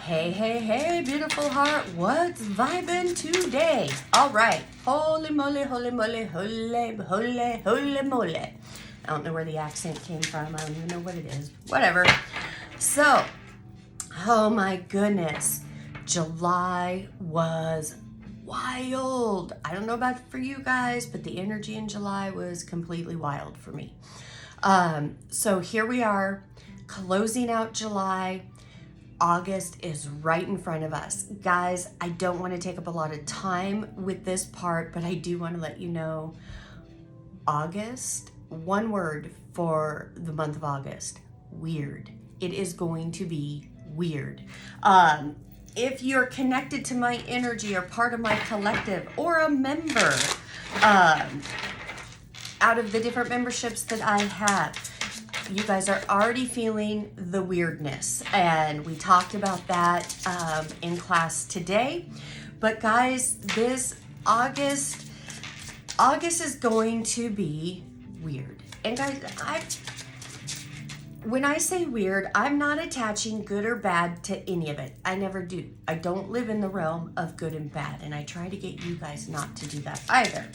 Hey, hey, hey, beautiful heart. What's vibing today? All right. Holy moly, holy moly, holy, holy, holy moly. I don't know where the accent came from. I don't even know what it is. Whatever. So, oh my goodness. July was wild. I don't know about for you guys, but the energy in July was completely wild for me. So here we are, closing out July. August is right in front of us. Guys, I don't want to take up a lot of time with this part, but I do want to let you know, August, one word for the month of August, weird. It is going to be weird. If you're connected to my energy or part of my collective or a member out of the different memberships that I have, you guys are already feeling the weirdness, and we talked about that in class today. But guys, this August is going to be weird. And guys, when I say weird, I'm not attaching good or bad to any of it. I never do. I don't live in the realm of good and bad, and I try to get you guys not to do that either.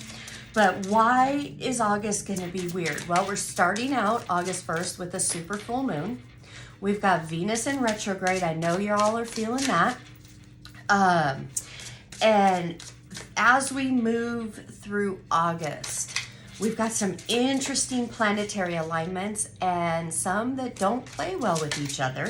But why is August going to be weird? Well, we're starting out August 1st with a super full moon. We've got Venus in retrograde. I know you all are feeling that. And as we move through August, we've got some interesting planetary alignments and some that don't play well with each other.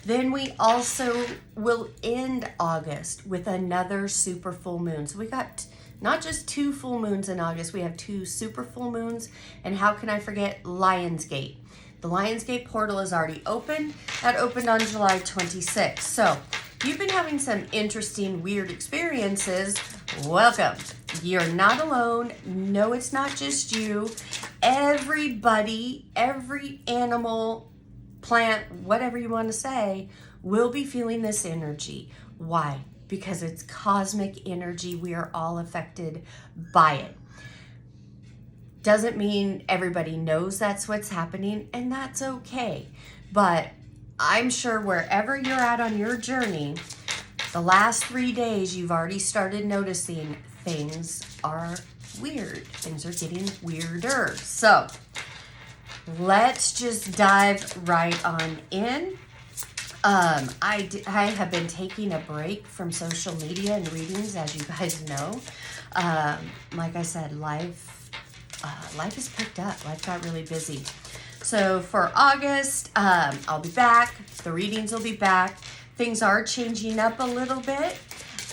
Then we also will end August with another super full moon. So we got not just 2 full moons in August, we have 2 super full moons. And how can I forget Lionsgate? The Lionsgate portal is already open. That opened on July 26th. So if you've been having some interesting, weird experiences, welcome. You're not alone. No, it's not just you. Everybody, every animal, plant, whatever you want to say, will be feeling this energy. Why? Because it's cosmic energy. We are all affected by it. Doesn't mean everybody knows that's what's happening, and that's okay. But I'm sure wherever you're at on your journey, the last 3 days you've already started noticing things are weird. Things are getting weirder. So let's just dive right on in. I have been taking a break from social media and readings, as you guys know. Like I said, life has picked up. Life got really busy. So for August, I'll be back. The readings will be back. Things are changing up a little bit.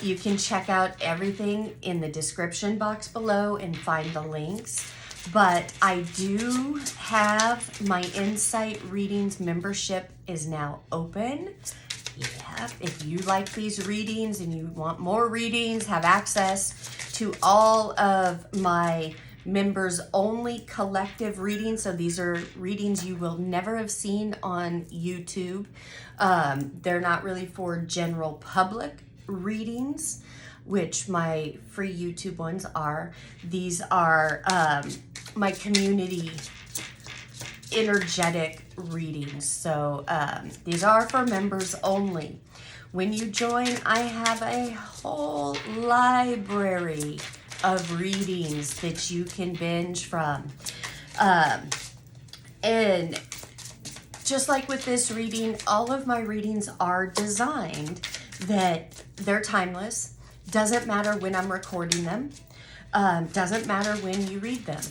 You can check out everything in the description box below and find the links. But I do have my Insight Readings membership is now open. Yeah, if you like these readings and you want more readings, have access to all of my members only collective readings. So these are readings you will never have seen on YouTube. They're not really for general public readings, which my free YouTube ones are. These are my community energetic readings. So these are for members only. When you join, I have a whole library of readings that you can binge from. And just like with this reading, all of my readings are designed that they're timeless. Doesn't matter when I'm recording them. Doesn't matter when you read them.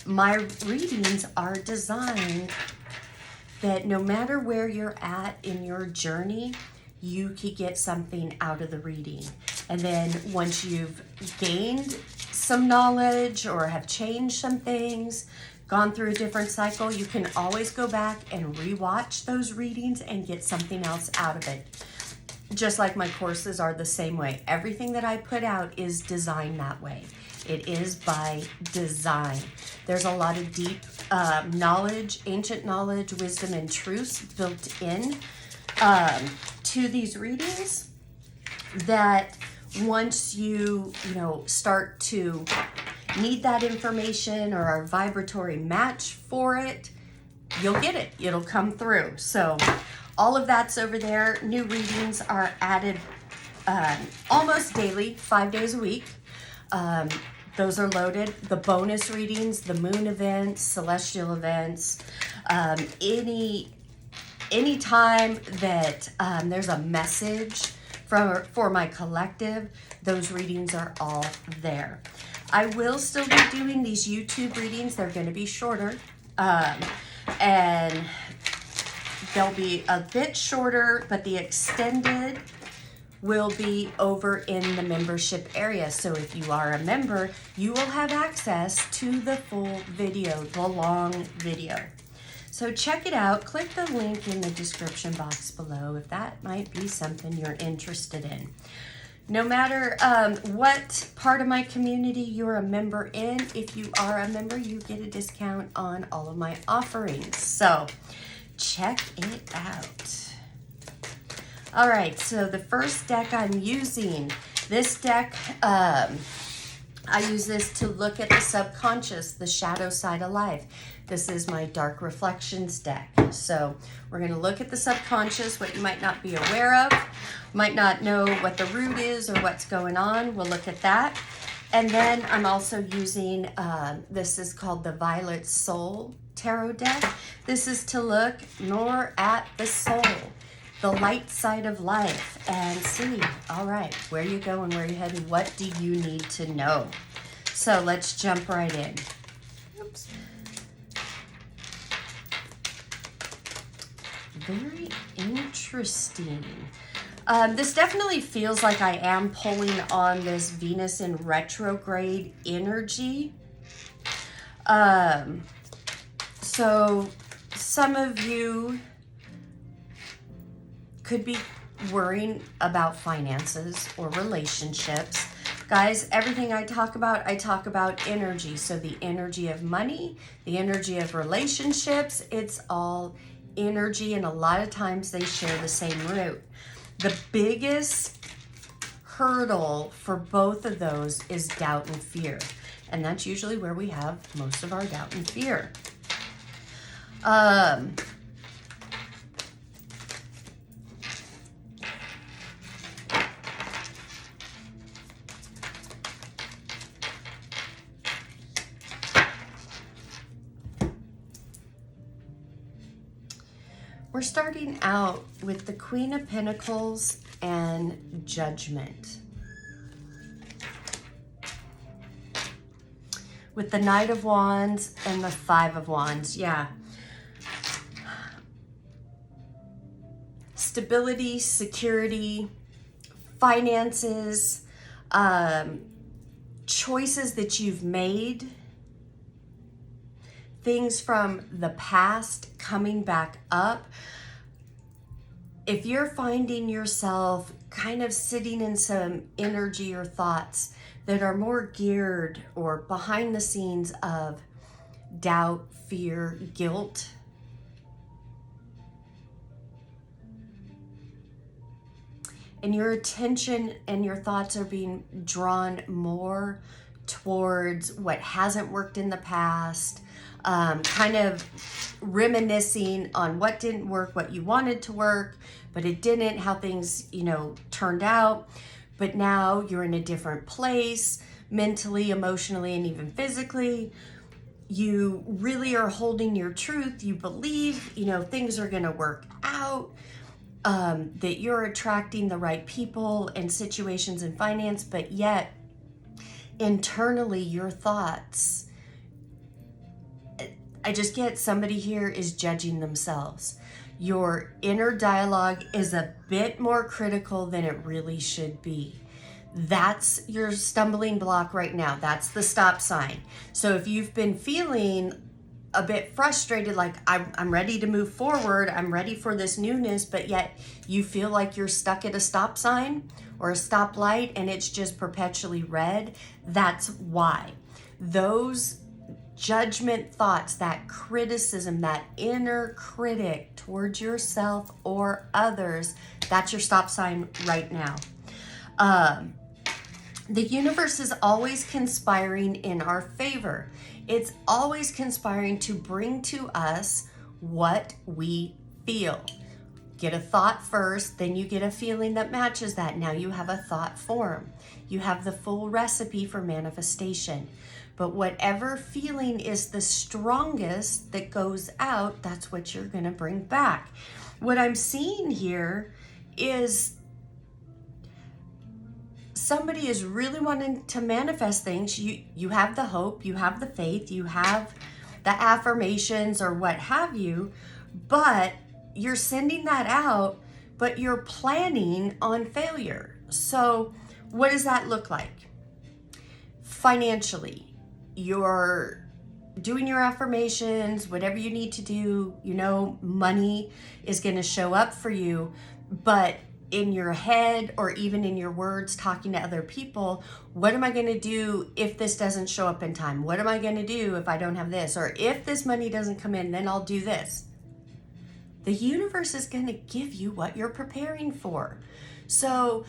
My readings are designed that no matter where you're at in your journey, you could get something out of the reading. And then once you've gained some knowledge or have changed some things, gone through a different cycle, you can always go back and rewatch those readings and get something else out of it. Just like my courses are the same way. Everything that I put out is designed that way. It is by design. There's a lot of deep knowledge, ancient knowledge, wisdom, and truths built in to these readings that once you start to need that information or a vibratory match for it, you'll get it. It'll come through. So All of that's over there. New readings are added almost daily, 5 days a week. Those are loaded. The bonus readings, the moon events, celestial events, any time that there's a message for my collective, those readings are all there. I will still be doing these YouTube readings. They're going to be shorter, and they'll be a bit shorter, but the extended will be over in the membership area. So if you are a member, you will have access to the full video, the long video. So check it out. Click the link in the description box below if that might be something you're interested in. No matter what part of my community you're a member in, if you are a member, you get a discount on all of my offerings. So check it out. All right, so the first deck I'm using, this deck, I use this to look at the subconscious, the shadow side of life. This is my Dark Reflections deck. So we're going to look at the subconscious, what you might not be aware of, might not know what the root is or what's going on. We'll look at that. And then I'm also using, this is called the Violet Soul Tarot deck. This is to look more at the soul, the light side of life, and see, all right, where you going, where you heading, what do you need to know? So let's jump right in. Oops. Very interesting. This definitely feels like I am pulling on this Venus in retrograde energy. So some of you could be worrying about finances or relationships. Guys, everything I talk about energy. So the energy of money, the energy of relationships, it's all energy, and a lot of times they share the same root. The biggest hurdle for both of those is doubt and fear. And that's usually where we have most of our doubt and fear. We're starting out with the Queen of Pentacles and Judgment. With the Knight of Wands and the Five of Wands, yeah. Stability, security, finances, choices that you've made, things from the past coming back up. If you're finding yourself kind of sitting in some energy or thoughts that are more geared or behind the scenes of doubt, fear, guilt, and your attention and your thoughts are being drawn more towards what hasn't worked in the past, kind of reminiscing on what didn't work, what you wanted to work, but it didn't, how things, turned out. But now you're in a different place, mentally, emotionally, and even physically. You really are holding your truth. You believe, things are going to work out, that you're attracting the right people and situations and finance, but yet internally your thoughts, I just get somebody here is judging themselves. Your inner dialogue is a bit more critical than it really should be. That's your stumbling block right now. That's the stop sign. So if you've been feeling a bit frustrated, like I'm ready to move forward, I'm ready for this newness, but yet you feel like you're stuck at a stop sign or a stoplight and it's just perpetually red, that's why. Those judgment thoughts, that criticism, that inner critic towards yourself or others, that's your stop sign right now. The universe is always conspiring in our favor. It's always conspiring to bring to us what we feel. get a thought first, then you get a feeling that matches that. Now you have a thought form. You have the full recipe for manifestation. But whatever feeling is the strongest that goes out, that's what you're going to bring back. What I'm seeing here is somebody is really wanting to manifest things. You have the hope, you have the faith, you have the affirmations or what have you, but you're sending that out, but you're planning on failure. So what does that look like? Financially, you're doing your affirmations, whatever you need to do, you know, money is going to show up for you, but in your head or even in your words talking to other people, what am I going to do if this doesn't show up in time? What am I going to do if I don't have this? Or if this money doesn't come in, then I'll do this. The universe is going to give you what you're preparing for. So,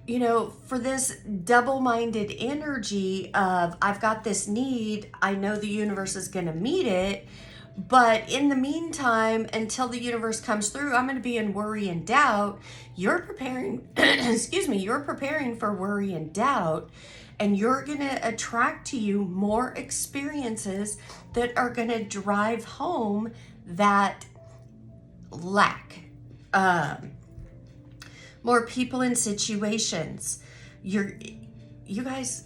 you know, for this double-minded energy of I've got this need, I know the universe is going to meet it, but in the meantime, until the universe comes through, I'm going to be in worry and doubt. You're preparing, you're preparing for worry and doubt, and you're going to attract to you more experiences that are going to drive home that lack. More people and situations. You guys,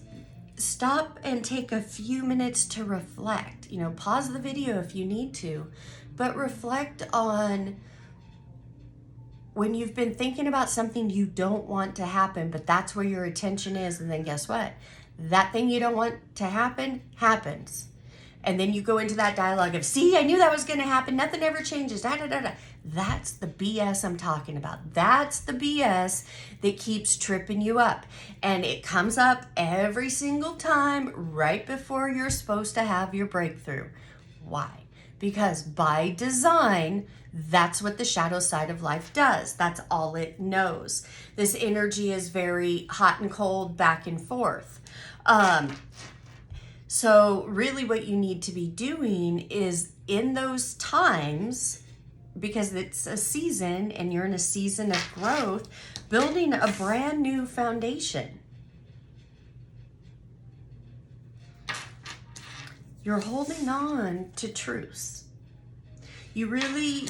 stop and take a few minutes to reflect. You know, pause the video if you need to, but reflect on when you've been thinking about something you don't want to happen, but that's where your attention is. And then guess what? That thing you don't want to happen happens. And then you go into that dialogue of, see, I knew that was going to happen. Nothing ever changes. Da, da, da, da. That's the BS I'm talking about. That's the BS that keeps tripping you up. And it comes up every single time right before you're supposed to have your breakthrough. Why? Because by design, that's what the shadow side of life does. That's all it knows. This energy is very hot and cold, back and forth. So really what you need to be doing is in those times, because it's a season and you're in a season of growth, building a brand new foundation. You're holding on to truths. You really,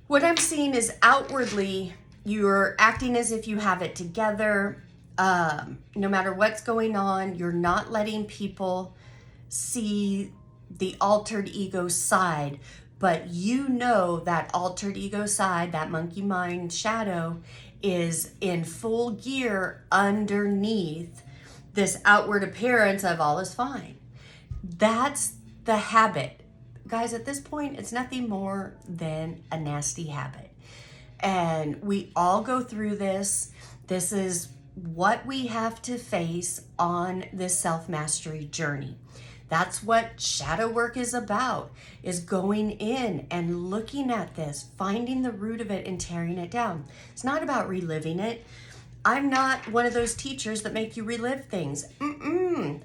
what I'm seeing is outwardly, you're acting as if you have it together. No matter what's going on, you're not letting people see the altered ego side, but you know that altered ego side, that monkey mind shadow, is in full gear underneath this outward appearance of all is fine. That's the habit. Guys, at this point, it's nothing more than a nasty habit. And we all go through this. This is what we have to face on this self-mastery journey. That's what shadow work is about, is going in and looking at this, finding the root of it and tearing it down. It's not about reliving it. I'm not one of those teachers that make you relive things.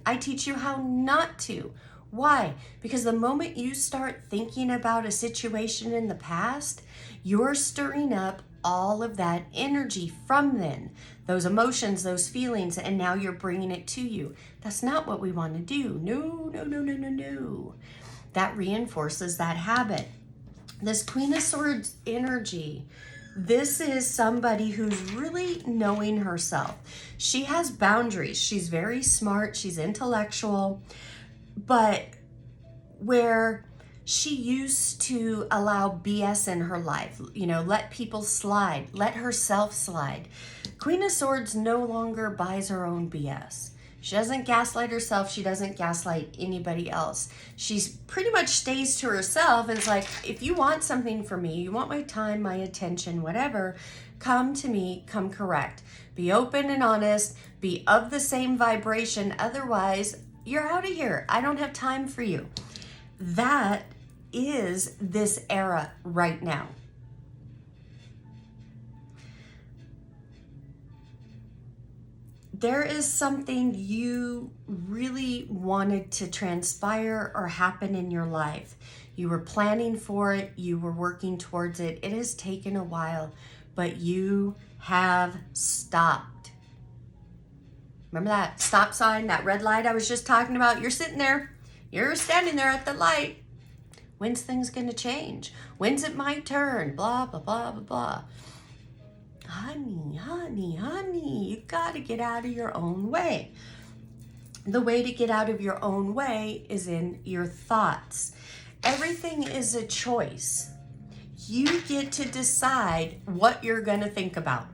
I teach you how not to. Why? Because the moment you start thinking about a situation in the past, you're stirring up all of that energy from then, those emotions, those feelings, and now you're bringing it to you. That's not what we want to do. No. That reinforces that habit. This Queen of Swords energy, this is somebody who's really knowing herself. She has boundaries. She's very smart. She's intellectual, but where she used to allow BS in her life, you know, let people slide, let herself slide. Queen of Swords no longer buys her own BS. She doesn't gaslight herself. She doesn't gaslight anybody else. She's pretty much stays to herself and it's like, if you want something from me, you want my time, my attention, whatever, come to me, come correct. Be open and honest, be of the same vibration. Otherwise, you're out of here. I don't have time for you. That is this era right now. there is something you really wanted to transpire or happen in your life. You were planning for it, you were working towards it. It has taken a while, but you have stopped. Remember that stop sign, that red light I was just talking about? You're sitting there, you're standing there at the light. When's things gonna change? When's it my turn? Blah, blah, blah, blah, blah. Honey, honey, honey, you gotta get out of your own way. The way to get out of your own way is in your thoughts. Everything is a choice. You get to decide what you're gonna think about.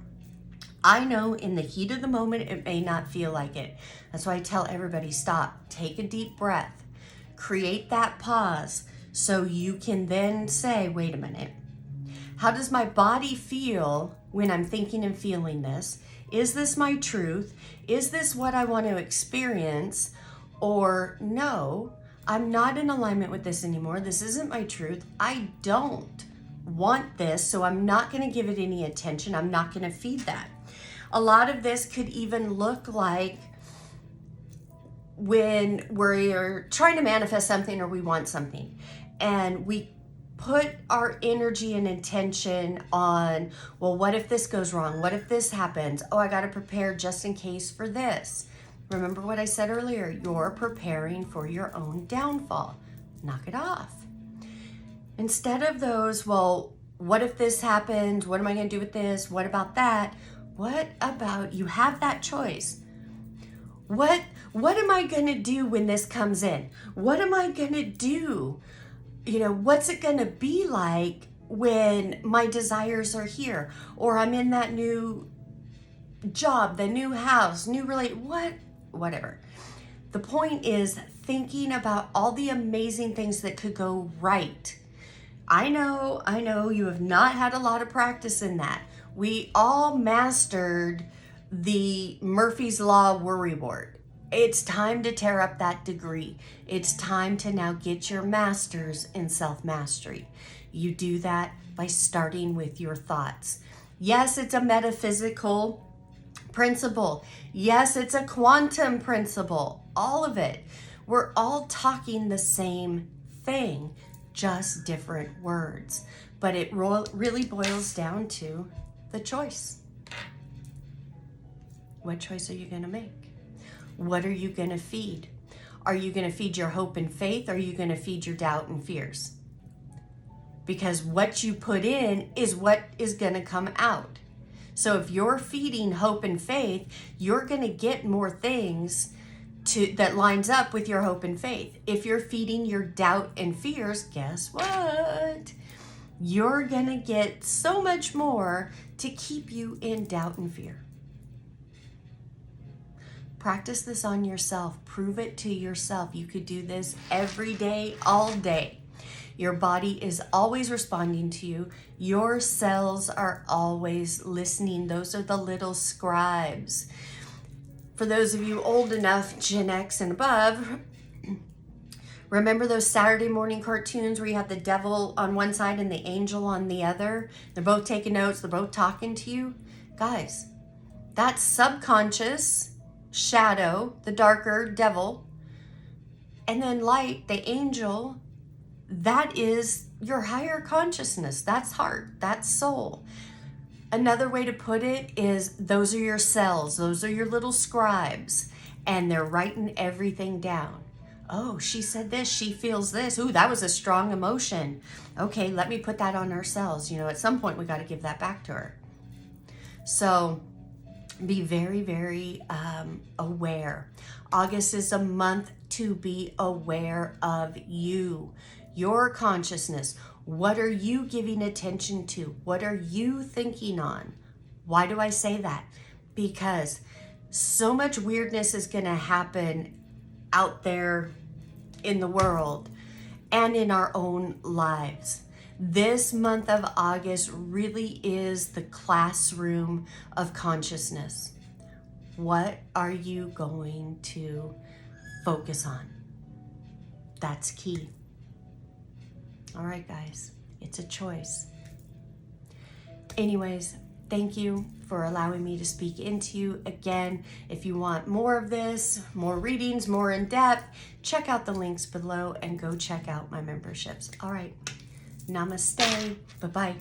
I know in the heat of the moment, it may not feel like it. That's why I tell everybody, stop, take a deep breath, create that pause so you can then say, wait a minute, how does my body feel when I'm thinking and feeling this? Is this my truth? Is this what I want to experience? Or no, I'm not in alignment with this anymore. This isn't my truth. I don't want this, so I'm not going to give it any attention. I'm not going to feed that. A lot of this could even look like when we're trying to manifest something or we want something, and we put our energy and intention on, well, what if this goes wrong? What if this happens? Oh, I got to prepare just in case for this. Remember what I said earlier, you're preparing for your own downfall. Knock it off. Instead of those, well, what if this happens? What am I going to do with this? What about that? What about, you have that choice. What am I going to do when this comes in? What am I going to do? You know, what's it going to be like when my desires are here? Or I'm in that new job, the new house, whatever. The point is thinking about all the amazing things that could go right. I know you have not had a lot of practice in that. We all mastered the Murphy's Law worry board. It's time to tear up that degree. It's time to now get your master's in self-mastery. You do that by starting with your thoughts. Yes, it's a metaphysical principle. Yes, it's a quantum principle. All of it. We're all talking the same thing, just different words. But it really boils down to the choice. What choice are you going to make? What are you going to feed? Are you going to feed your hope and faith? Or are you going to feed your doubt and fears? Because what you put in is what is going to come out. So if you're feeding hope and faith, you're going to get more things that lines up with your hope and faith. If you're feeding your doubt and fears, guess what? You're going to get so much more to keep you in doubt and fear. Practice this on yourself. Prove it to yourself. You could do this every day, all day. Your body is always responding to you. Your cells are always listening. Those are the little scribes. For those of you old enough, Gen X and above, remember those Saturday morning cartoons where you have the devil on one side and the angel on the other? They're both taking notes. They're both talking to you. Guys, that's subconscious shadow, the darker devil, and then light, the angel, that is your higher consciousness. That's heart, that's soul. Another way to put it is those are your cells, those are your little scribes, and they're writing everything down. Oh, she said this, she feels this. Ooh, that was a strong emotion. Okay, let me put that on our cells. You know, at some point we got to give that back to her. So be very, very aware. August is a month to be aware of you, your consciousness. What are you giving attention to? What are you thinking on? Why do I say that? Because so much weirdness is going to happen out there in the world and in our own lives. This month of August really is the classroom of consciousness. What are you going to focus on? That's key. All right, guys, it's a choice. Anyways, Thank you for allowing me to speak into you. Again, if you want more of this, more readings, more in depth, check out the links below and go check out my memberships. All right. Namaste. Bye-bye.